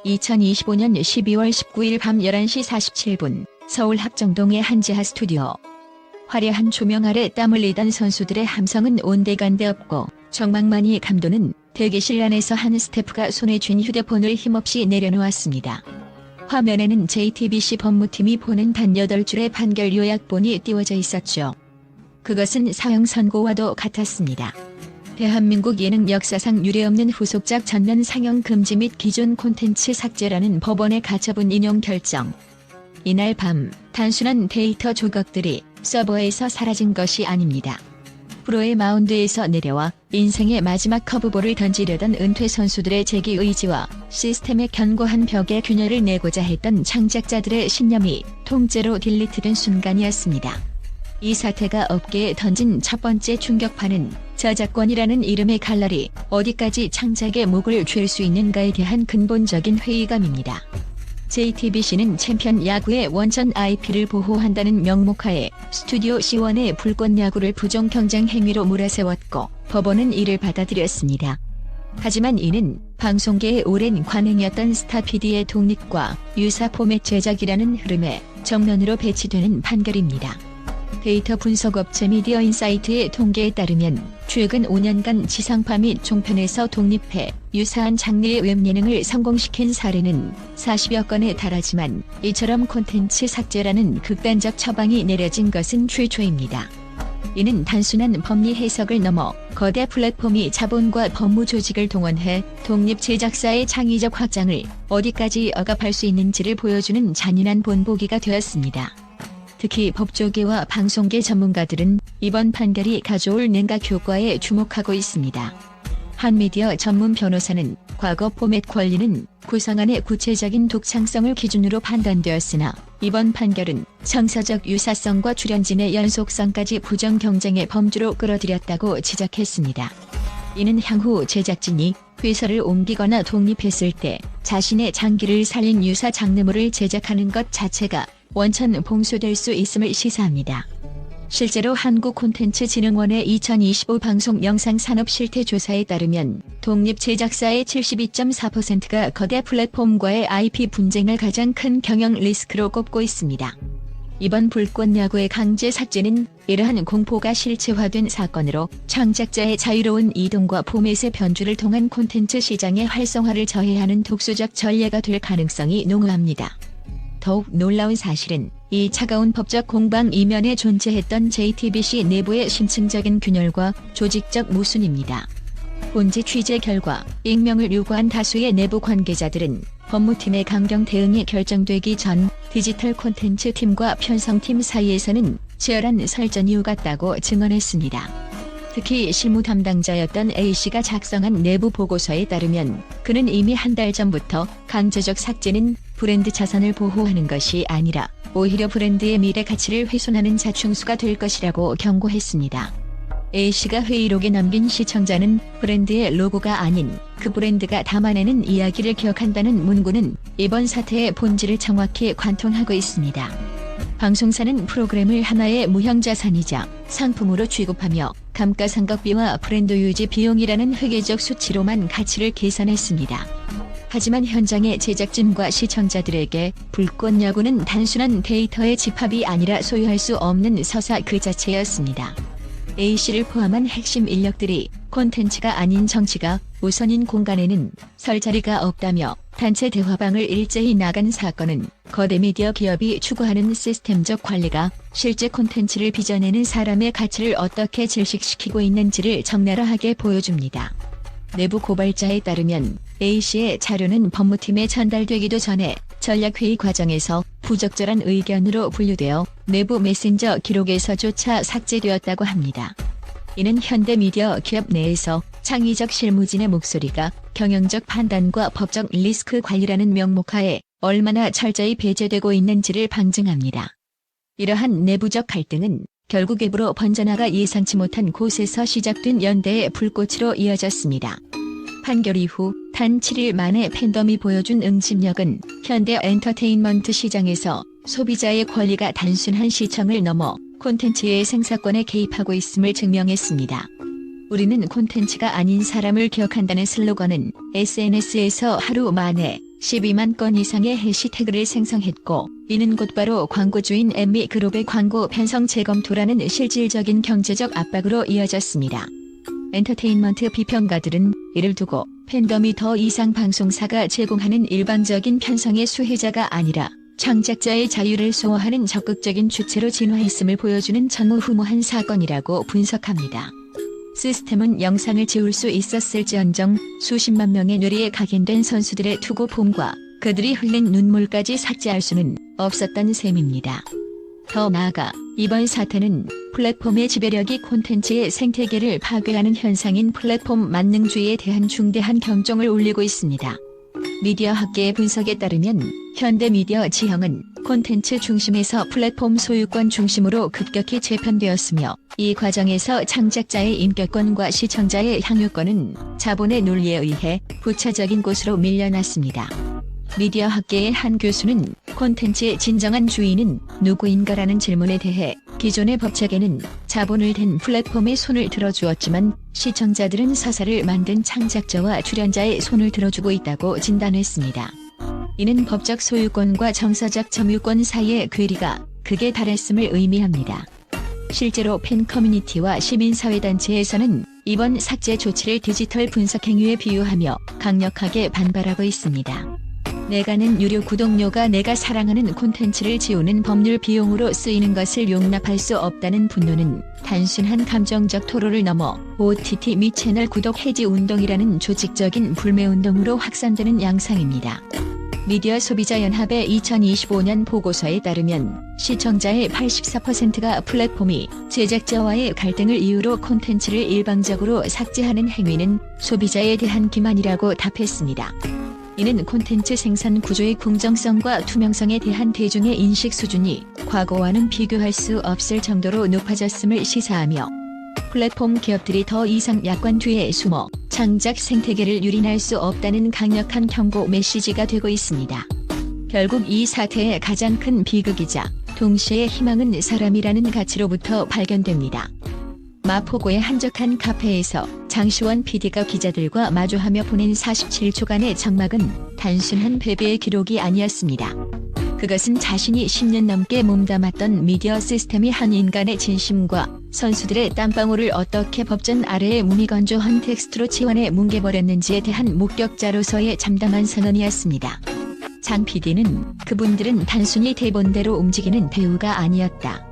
2025년 12월 19일 밤 11시 47분 서울 합정동의 한지하 스튜디오. 화려한 조명 아래 땀 흘리던 선수들의 함성은 온데간데 없고 정막만이 감도는 대기실 안에서 한 스태프가 손에 쥔 휴대폰을 힘없이 내려놓았습니다. 화면에는 JTBC 법무팀이 보낸 단 8줄의 판결 요약본이 띄워져 있었죠. 그것은 사형 선고와도 같았습니다. 대한민국 예능 역사상 유례없는 후속작 전면 상영 금지 및 기존 콘텐츠 삭제라는 법원의 가처분 인용 결정. 이날 밤 단순한 데이터 조각들이 서버에서 사라진 것이 아닙니다. 프로의 마운드에서 내려와 인생의 마지막 커브볼을 던지려던 은퇴 선수들의 재기 의지와 시스템의 견고한 벽에 균열을 내고자 했던 창작자들의 신념이 통째로 딜리트된 순간이었습니다. 이 사태가 업계에 던진 첫 번째 충격파는 저작권이라는 이름의 칼날이 어디까지 창작의 목을 쥘 수 있는가에 대한 근본적인 회의감입니다. JTBC는 챔피언 야구의 원천 IP를 보호한다는 명목하에 스튜디오 C1의 불꽃 야구를 부정 경쟁 행위로 몰아세웠고 법원은 이를 받아들였습니다. 하지만 이는 방송계의 오랜 관행이었던 스타 PD의 독립과 유사 포맷 제작이라는 흐름에 정면으로 배치되는 판결입니다. 데이터 분석업체 미디어인사이트의 통계에 따르면 최근 5년간 지상파 및 종편에서 독립해 유사한 장르의 웹예능을 성공시킨 사례는 40여 건에 달하지만 이처럼 콘텐츠 삭제라는 극단적 처방이 내려진 것은 최초입니다. 이는 단순한 법리 해석을 넘어 거대 플랫폼이 자본과 법무 조직을 동원해 독립 제작사의 창의적 확장을 어디까지 억압할 수 있는지를 보여주는 잔인한 본보기가 되었습니다. 특히 법조계와 방송계 전문가들은 이번 판결이 가져올 냉각 효과에 주목하고 있습니다. 한 미디어 전문 변호사는 과거 포맷 권리는 구성안의 구체적인 독창성을 기준으로 판단되었으나 이번 판결은 정서적 유사성과 출연진의 연속성까지 부정 경쟁의 범주로 끌어들였다고 지적했습니다. 이는 향후 제작진이 회사를 옮기거나 독립했을 때 자신의 장기를 살린 유사 장르물을 제작하는 것 자체가 원천 봉쇄될 수 있음을 시사합니다. 실제로 한국콘텐츠진흥원의 2025 방송 영상 산업 실태 조사에 따르면 독립 제작사의 72.4%가 거대 플랫폼과의 IP 분쟁을 가장 큰 경영 리스크로 꼽고 있습니다. 이번 불꽃 야구의 강제 삭제는 이러한 공포가 실체화된 사건으로 창작자의 자유로운 이동과 포맷의 변주를 통한 콘텐츠 시장의 활성화를 저해하는 독소적 전례가 될 가능성이 농후합니다. 더욱 놀라운 사실은 이 차가운 법적 공방 이면에 존재했던 JTBC 내부의 심층적인 균열과 조직적 모순입니다. 본지 취재 결과 익명을 요구한 다수의 내부 관계자들은 법무팀의 강경 대응이 결정되기 전 디지털 콘텐츠 팀과 편성팀 사이에서는 치열한 설전이 오갔다고 증언했습니다. 특히 실무 담당자였던 A씨가 작성한 내부 보고서에 따르면 그는 이미 한 달 전부터 강제적 삭제는 브랜드 자산을 보호하는 것이 아니라 오히려 브랜드의 미래 가치를 훼손하는 자충수가 될 것이라고 경고했습니다. A씨가 회의록에 남긴 시청자는 브랜드의 로고가 아닌 그 브랜드가 담아내는 이야기를 기억한다는 문구는 이번 사태의 본질을 정확히 관통하고 있습니다. 방송사는 프로그램을 하나의 무형자산이자 상품으로 취급하며 감가상각비와 브랜드 유지 비용이라는 회계적 수치로만 가치를 계산했습니다. 하지만 현장의 제작진과 시청자들에게 불꽃 야구는 단순한 데이터의 집합이 아니라 소유할 수 없는 서사 그 자체였습니다. A씨를 포함한 핵심 인력들이 콘텐츠가 아닌 정치가 우선인 공간에는 설 자리가 없다며 단체 대화방을 일제히 나간 사건은 거대 미디어 기업이 추구하는 시스템적 관리가 실제 콘텐츠를 빚어내는 사람의 가치를 어떻게 질식시키고 있는지를 적나라하게 보여줍니다. 내부 고발자에 따르면 A씨의 자료는 법무팀에 전달되기도 전에 전략회의 과정에서 부적절한 의견으로 분류되어 내부 메신저 기록에서조차 삭제되었다고 합니다. 이는 현대 미디어 기업 내에서 창의적 실무진의 목소리가 경영적 판단과 법적 리스크 관리라는 명목하에 얼마나 철저히 배제되고 있는지를 방증합니다. 이러한 내부적 갈등은 결국 외부로 번져나가 예상치 못한 곳에서 시작된 연대의 불꽃으로 이어졌습니다. 판결 이후 단 7일 만에 팬덤이 보여준 응집력은 현대 엔터테인먼트 시장에서 소비자의 권리가 단순한 시청을 넘어 콘텐츠의 생사권에 개입하고 있음을 증명했습니다. 우리는 콘텐츠가 아닌 사람을 기억한다는 슬로건은 SNS에서 하루 만에 12만 건 이상의 해시태그를 생성했고 이는 곧바로 광고주인 엠미그룹의 광고 편성 재검토라는 실질적인 경제적 압박으로 이어졌습니다. 엔터테인먼트 비평가들은 이를 두고 팬덤이 더 이상 방송사가 제공하는 일방적인 편성의 수혜자가 아니라 창작자의 자유를 소화하는 적극적인 주체로 진화했음을 보여주는 전무후무한 사건이라고 분석합니다. 시스템은 영상을 지울 수 있었을지언정 수십만 명의 뇌리에 각인된 선수들의 투구 폼과 그들이 흘린 눈물까지 삭제할 수는 없었던 셈입니다. 더 나아가 이번 사태는 플랫폼의 지배력이 콘텐츠의 생태계를 파괴하는 현상인 플랫폼 만능주의에 대한 중대한 경종을 울리고 있습니다. 미디어학계의 분석에 따르면 현대 미디어 지형은 콘텐츠 중심에서 플랫폼 소유권 중심으로 급격히 재편되었으며 이 과정에서 창작자의 인격권과 시청자의 향유권은 자본의 논리에 의해 부차적인 곳으로 밀려났습니다. 미디어학계의 한 교수는 콘텐츠의 진정한 주인은 누구인가라는 질문에 대해 기존의 법칙에는 자본을 댄 플랫폼의 손을 들어주었지만 시청자들은 서사를 만든 창작자와 출연자의 손을 들어주고 있다고 진단했습니다. 이는 법적 소유권과 정서적 점유권 사이의 괴리가 극에 달했음을 의미합니다. 실제로 팬 커뮤니티와 시민사회단체에서는 이번 삭제 조치를 디지털 분석 행위에 비유하며 강력하게 반발하고 있습니다. 내가 낸 유료 구독료가 내가 사랑하는 콘텐츠를 지우는 법률 비용으로 쓰이는 것을 용납할 수 없다는 분노는 단순한 감정적 토로를 넘어 OTT 및 채널 구독 해지 운동이라는 조직적인 불매운동으로 확산되는 양상입니다. 미디어 소비자 연합의 2025년 보고서에 따르면 시청자의 84%가 플랫폼이 제작자와의 갈등을 이유로 콘텐츠를 일방적으로 삭제하는 행위는 소비자에 대한 기만이라고 답했습니다. 이는 콘텐츠 생산 구조의 공정성과 투명성에 대한 대중의 인식 수준이 과거와는 비교할 수 없을 정도로 높아졌음을 시사하며 플랫폼 기업들이 더 이상 약관 뒤에 숨어 창작 생태계를 유린할 수 없다는 강력한 경고 메시지가 되고 있습니다. 결국 이 사태의 가장 큰 비극이자 동시에 희망은 사람이라는 가치로부터 발견됩니다. 마포구의 한적한 카페에서 장시원 PD가 기자들과 마주하며 보낸 47초간의 장막은 단순한 패배의 기록이 아니었습니다. 그것은 자신이 10년 넘게 몸담았던 미디어 시스템이 한 인간의 진심과 선수들의 땀방울을 어떻게 법전 아래의 무미건조한 텍스트로 치환해 뭉개버렸는지에 대한 목격자로서의 잠담한 선언이었습니다. 장 PD는 그분들은 단순히 대본대로 움직이는 배우가 아니었다.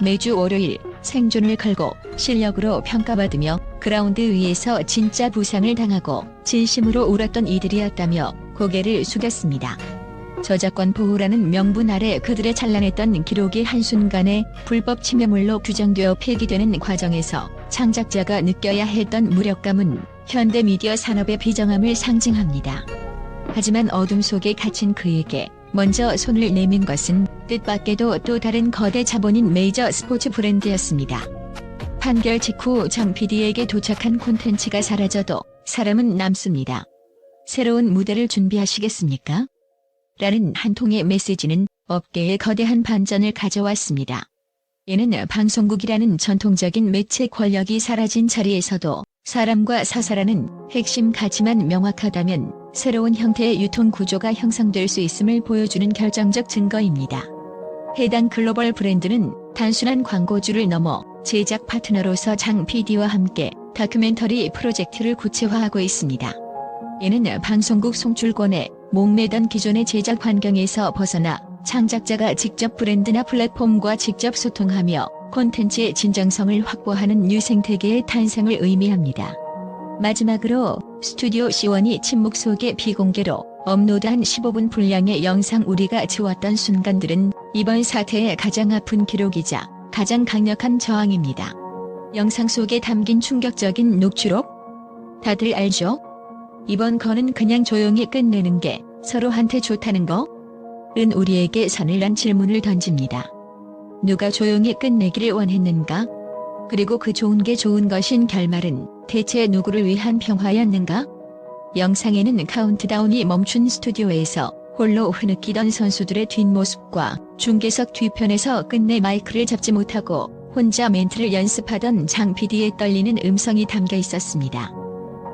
매주 월요일 생존을 걸고 실력으로 평가받으며 그라운드 위에서 진짜 부상을 당하고 진심으로 울었던 이들이었다며 고개를 숙였습니다. 저작권 보호라는 명분 아래 그들의 찬란했던 기록이 한순간에 불법 침해물로 규정되어 폐기되는 과정에서 창작자가 느껴야 했던 무력감은 현대 미디어 산업의 비정함을 상징합니다. 하지만 어둠 속에 갇힌 그에게 먼저 손을 내민 것은 뜻밖에도 또 다른 거대 자본인 메이저 스포츠 브랜드였습니다. 판결 직후 장 PD에게 도착한 콘텐츠가 사라져도 사람은 남습니다. 새로운 무대를 준비하시겠습니까? 라는 한 통의 메시지는 업계에 거대한 반전을 가져왔습니다. 이는 방송국이라는 전통적인 매체 권력이 사라진 자리에서도 사람과 사사라는 핵심 가치만 명확하다면 새로운 형태의 유통 구조가 형성될 수 있음을 보여주는 결정적 증거입니다. 해당 글로벌 브랜드는 단순한 광고주를 넘어 제작 파트너로서 장 PD와 함께 다큐멘터리 프로젝트를 구체화하고 있습니다. 이는 방송국 송출권에 목매던 기존의 제작 환경에서 벗어나 창작자가 직접 브랜드나 플랫폼과 직접 소통하며 콘텐츠의 진정성을 확보하는 뉴 생태계의 탄생을 의미합니다. 마지막으로 스튜디오 C1이 침묵 속의 비공개로 업로드한 15분 분량의 영상 우리가 지웠던 순간들은 이번 사태의 가장 아픈 기록이자 가장 강력한 저항입니다. 영상 속에 담긴 충격적인 녹취록? 다들 알죠? 이번 거는 그냥 조용히 끝내는 게 서로한테 좋다는 거? 은 우리에게 선을 난 질문을 던집니다. 누가 조용히 끝내기를 원했는가? 그리고 그 좋은 게 좋은 것인 결말은 대체 누구를 위한 평화였는가? 영상에는 카운트다운이 멈춘 스튜디오에서 홀로 흐느끼던 선수들의 뒷모습과 중계석 뒤편에서 끝내 마이크를 잡지 못하고 혼자 멘트를 연습하던 장 PD의 떨리는 음성이 담겨 있었습니다.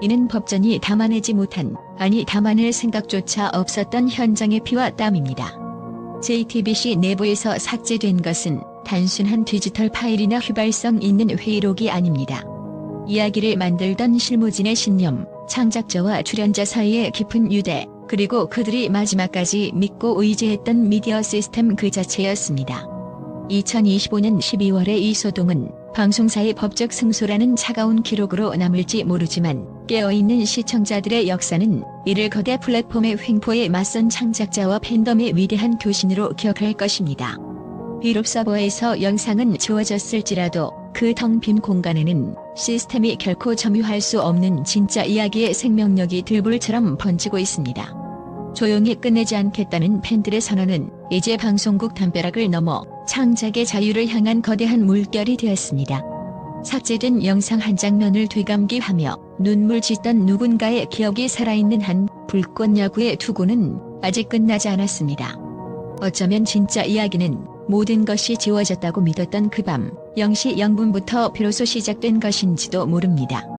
이는 법전이 담아내지 못한 아니 담아낼 생각조차 없었던 현장의 피와 땀입니다. JTBC 내부에서 삭제된 것은 단순한 디지털 파일이나 휘발성 있는 회의록이 아닙니다. 이야기를 만들던 실무진의 신념, 창작자와 출연자 사이의 깊은 유대, 그리고 그들이 마지막까지 믿고 의지했던 미디어 시스템 그 자체였습니다. 2025년 12월의 이 소동은 방송사의 법적 승소라는 차가운 기록으로 남을지 모르지만 깨어있는 시청자들의 역사는 이를 거대 플랫폼의 횡포에 맞선 창작자와 팬덤의 위대한 교신으로 기억할 것입니다. 비록 서버에서 영상은 지워졌을지라도 그 텅 빈 공간에는 시스템이 결코 점유할 수 없는 진짜 이야기의 생명력이 들불처럼 번지고 있습니다. 조용히 끝내지 않겠다는 팬들의 선언은 이제 방송국 담벼락을 넘어 창작의 자유를 향한 거대한 물결이 되었습니다. 삭제된 영상 한 장면을 되감기하며 눈물 짓던 누군가의 기억이 살아있는 한 불꽃 야구의 투구는 아직 끝나지 않았습니다. 어쩌면 진짜 이야기는 모든 것이 지워졌다고 믿었던 그 밤 0시 0분부터 비로소 시작된 것인지도 모릅니다.